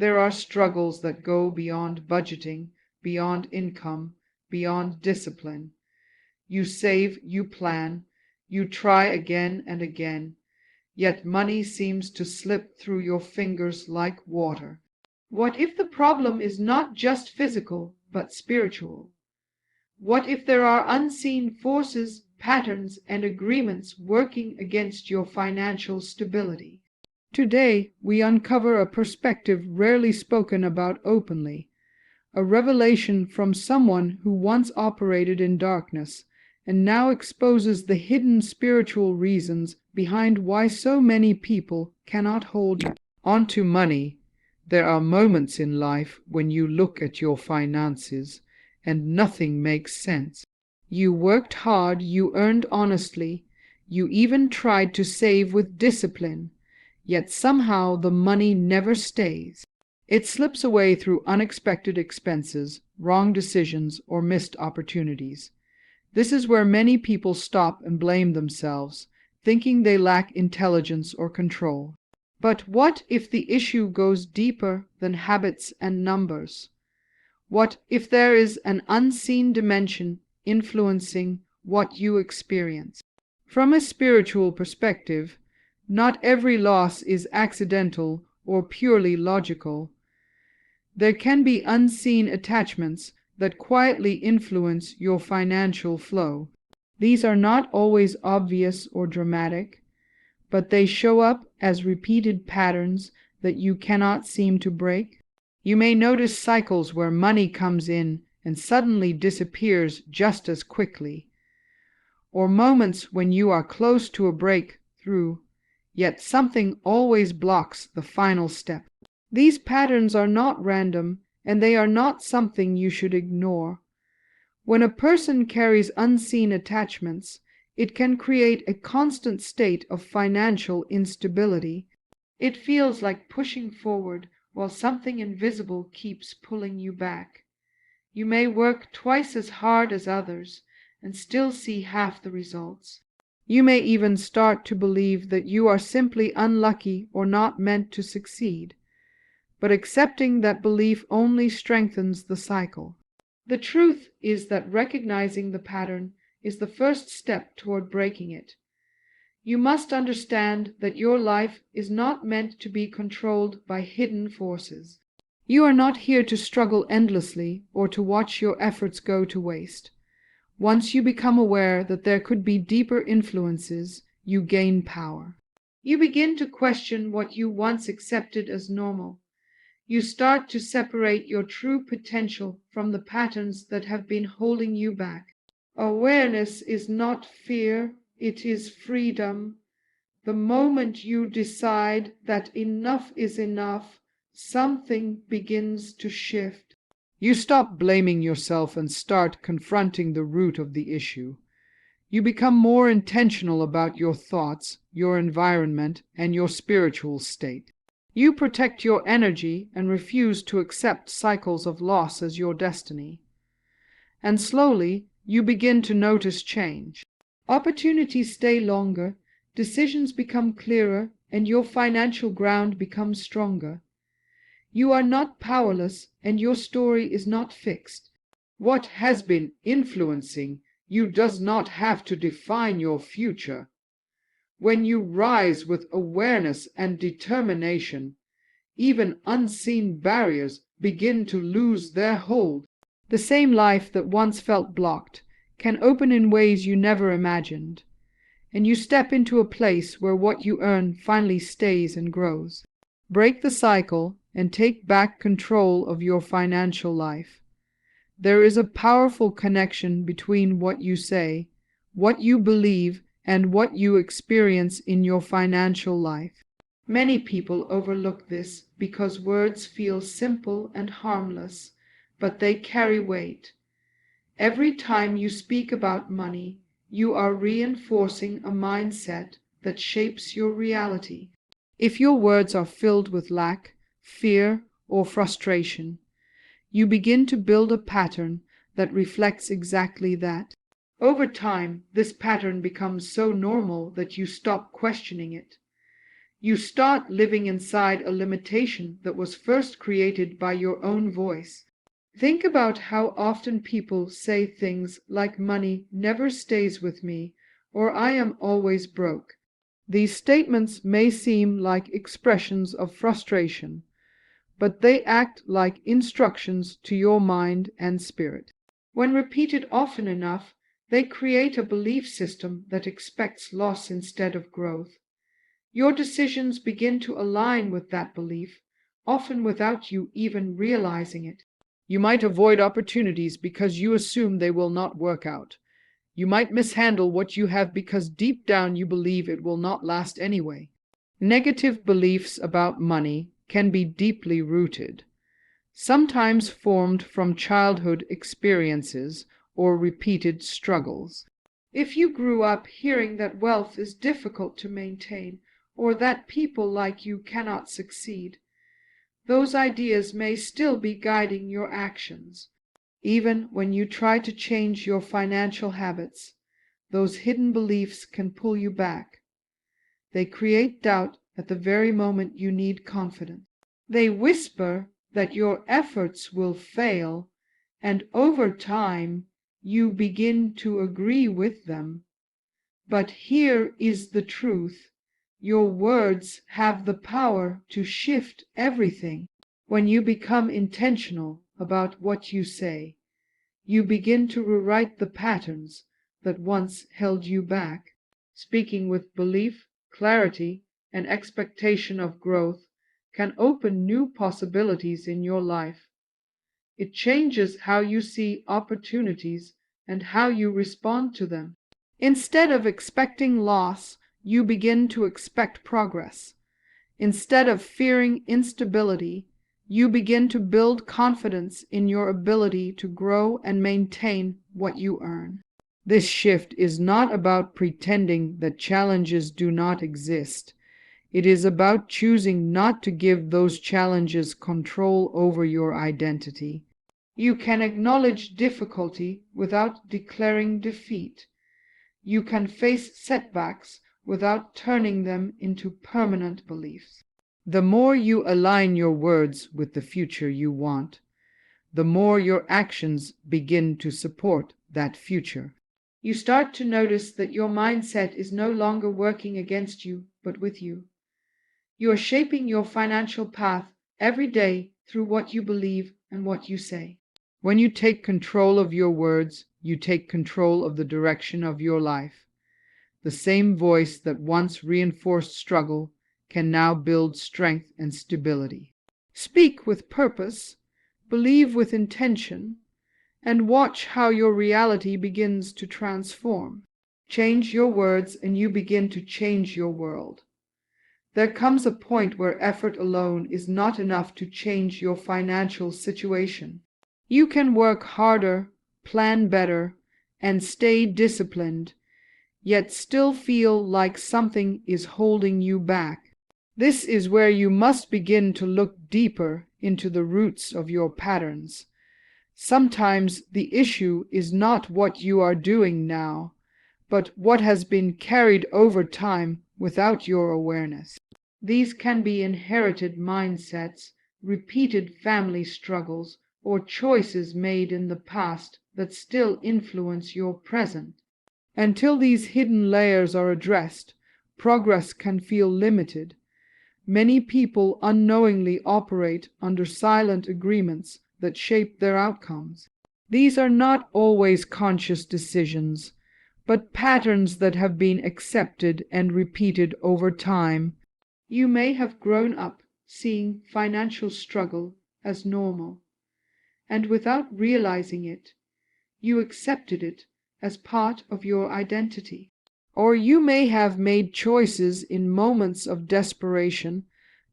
There are struggles that go beyond budgeting, beyond income, beyond discipline. You save, you plan, you try again and again, yet money seems to slip through your fingers like water. What if the problem is not just physical, but spiritual? What if there are unseen forces, patterns, and agreements working against your financial stability? Today, we uncover a perspective rarely spoken about openly, a revelation from someone who once operated in darkness and now exposes the hidden spiritual reasons behind why so many people cannot hold on to money. There are moments in life when you look at your finances and nothing makes sense. You worked hard, you earned honestly, you even tried to save with discipline, yet somehow the money never stays. It slips away through unexpected expenses, wrong decisions, or missed opportunities. This is where many people stop and blame themselves, thinking they lack intelligence or control. But what if the issue goes deeper than habits and numbers? What if there is an unseen dimension influencing what you experience? From a spiritual perspective, not every loss is accidental or purely logical. There can be unseen attachments that quietly influence your financial flow. These are not always obvious or dramatic, but they show up as repeated patterns that you cannot seem to break. You may notice cycles where money comes in and suddenly disappears just as quickly, or moments when you are close to a breakthrough, yet something always blocks the final step. These patterns are not random, and they are not something you should ignore. When a person carries unseen attachments, it can create a constant state of financial instability. It feels like pushing forward while something invisible keeps pulling you back. You may work twice as hard as others and still see half the results. You may even start to believe that you are simply unlucky or not meant to succeed. But accepting that belief only strengthens the cycle. The truth is that recognizing the pattern is the first step toward breaking it. You must understand that your life is not meant to be controlled by hidden forces. You are not here to struggle endlessly or to watch your efforts go to waste. Once you become aware that there could be deeper influences, you gain power. You begin to question what you once accepted as normal. You start to separate your true potential from the patterns that have been holding you back. Awareness is not fear, it is freedom. The moment you decide that enough is enough, something begins to shift. You stop blaming yourself and start confronting the root of the issue. You become more intentional about your thoughts, your environment, and your spiritual state. You protect your energy and refuse to accept cycles of loss as your destiny. And slowly, you begin to notice change. Opportunities stay longer, decisions become clearer, and your financial ground becomes stronger. You are not powerless, and your story is not fixed. What has been influencing you does not have to define your future. When you rise with awareness and determination, even unseen barriers begin to lose their hold. The same life that once felt blocked can open in ways you never imagined, and you step into a place where what you earn finally stays and grows. Break the cycle and take back control of your financial life. There is a powerful connection between what you say, what you believe, and what you experience in your financial life. Many people overlook this because words feel simple and harmless, but they carry weight. Every time you speak about money, you are reinforcing a mindset that shapes your reality. If your words are filled with lack, fear, or frustration, you begin to build a pattern that reflects exactly that. Over time, this pattern becomes so normal that you stop questioning it. You start living inside a limitation that was first created by your own voice. Think about how often people say things like money never stays with me or I am always broke. These statements may seem like expressions of frustration, but they act like instructions to your mind and spirit. When repeated often enough, they create a belief system that expects loss instead of growth. Your decisions begin to align with that belief, often without you even realizing it. You might avoid opportunities because you assume they will not work out. You might mishandle what you have because deep down you believe it will not last anyway. Negative beliefs about money can be deeply rooted, sometimes formed from childhood experiences or repeated struggles. If you grew up hearing that wealth is difficult to maintain or that people like you cannot succeed, those ideas may still be guiding your actions. Even when you try to change your financial habits, those hidden beliefs can pull you back. They create doubt at the very moment you need confidence. They whisper that your efforts will fail, and over time you begin to agree with them. But here is the truth. Your words have the power to shift everything. When you become intentional about what you say, you begin to rewrite the patterns that once held you back. Speaking with belief, clarity, and expectation of growth can open new possibilities in your life. It changes how you see opportunities and how you respond to them. Instead of expecting loss, you begin to expect progress. Instead of fearing instability, you begin to build confidence in your ability to grow and maintain what you earn. This shift is not about pretending that challenges do not exist. It is about choosing not to give those challenges control over your identity. You can acknowledge difficulty without declaring defeat. You can face setbacks without turning them into permanent beliefs. The more you align your words with the future you want, the more your actions begin to support that future. You start to notice that your mindset is no longer working against you, but with you. You are shaping your financial path every day through what you believe and what you say. When you take control of your words, you take control of the direction of your life. The same voice that once reinforced struggle can now build strength and stability. Speak with purpose, believe with intention, and watch how your reality begins to transform. Change your words and you begin to change your world. There comes a point where effort alone is not enough to change your financial situation. You can work harder, plan better, and stay disciplined, yet still feel like something is holding you back. This is where you must begin to look deeper into the roots of your patterns. Sometimes the issue is not what you are doing now, but what has been carried over time without your awareness. These can be inherited mindsets, repeated family struggles, or choices made in the past that still influence your present. Until these hidden layers are addressed, progress can feel limited. Many people unknowingly operate under silent agreements that shape their outcomes. These are not always conscious decisions, but patterns that have been accepted and repeated over time. You may have grown up seeing financial struggle as normal, and without realizing it, you accepted it as part of your identity. Or you may have made choices in moments of desperation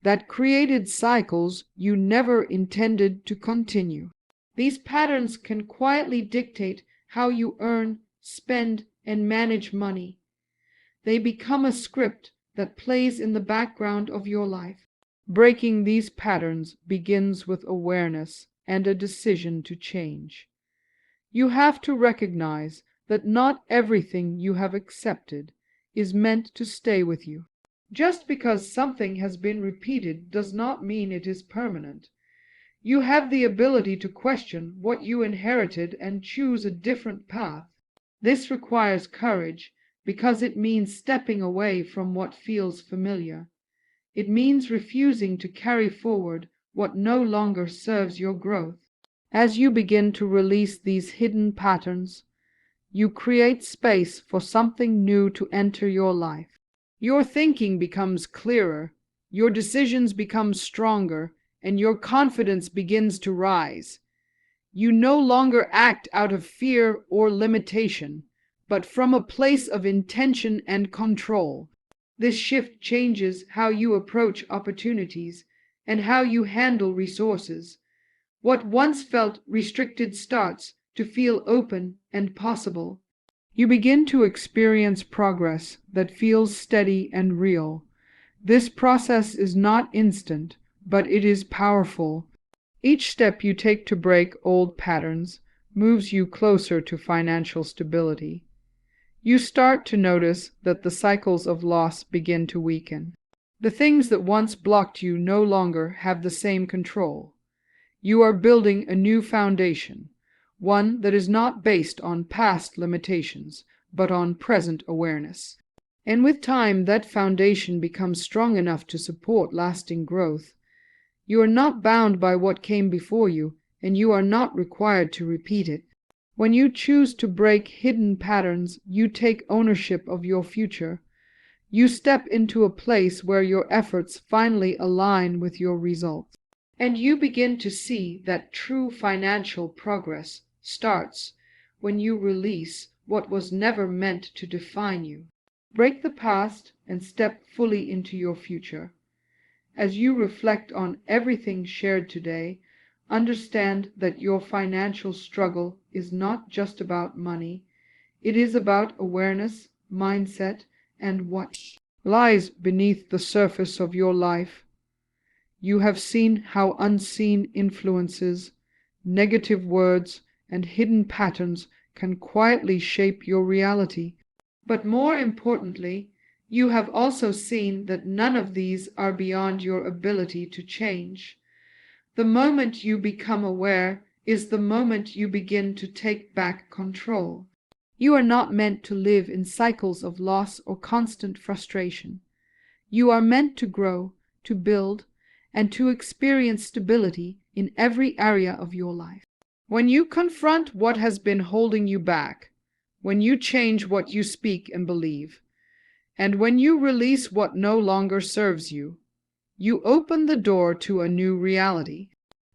that created cycles you never intended to continue. These patterns can quietly dictate how you earn, spend, and manage money. They become a script that plays in the background of your life. Breaking these patterns begins with awareness and a decision to change. You have to recognize that not everything you have accepted is meant to stay with you. Just because something has been repeated does not mean it is permanent. You have the ability to question what you inherited and choose a different path. This requires courage because it means stepping away from what feels familiar. It means refusing to carry forward what no longer serves your growth. As you begin to release these hidden patterns, you create space for something new to enter your life. Your thinking becomes clearer, your decisions become stronger, and your confidence begins to rise. You no longer act out of fear or limitation, but from a place of intention and control. This shift changes how you approach opportunities and how you handle resources. What once felt restricted starts to feel open and possible. You begin to experience progress that feels steady and real. This process is not instant, but it is powerful. Each step you take to break old patterns moves you closer to financial stability. You start to notice that the cycles of loss begin to weaken. The things that once blocked you no longer have the same control. You are building a new foundation, one that is not based on past limitations, but on present awareness. And with time, that foundation becomes strong enough to support lasting growth. You are not bound by what came before you, and you are not required to repeat it. When you choose to break hidden patterns, you take ownership of your future. You step into a place where your efforts finally align with your results. And you begin to see that true financial progress starts when you release what was never meant to define you. Break the past and step fully into your future. As you reflect on everything shared today, understand that your financial struggle is not just about money. It is about awareness, mindset, and what lies beneath the surface of your life. You have seen how unseen influences, negative words, and hidden patterns can quietly shape your reality. But more importantly, you have also seen that none of these are beyond your ability to change. The moment you become aware is the moment you begin to take back control. You are not meant to live in cycles of loss or constant frustration. You are meant to grow, to build, and to experience stability in every area of your life. When you confront what has been holding you back, when you change what you speak and believe, and when you release what no longer serves you, you open the door to a new reality,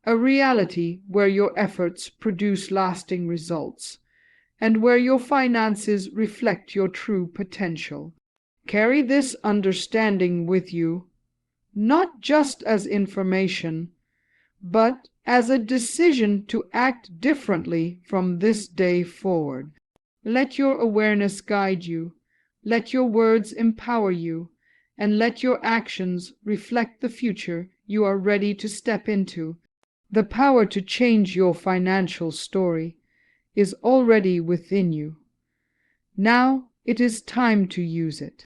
a reality where your efforts produce lasting results, and where your finances reflect your true potential. Carry this understanding with you, not just as information, but as a decision to act differently from this day forward. Let your awareness guide you, let your words empower you, and let your actions reflect the future you are ready to step into. The power to change your financial story is already within you. Now it is time to use it.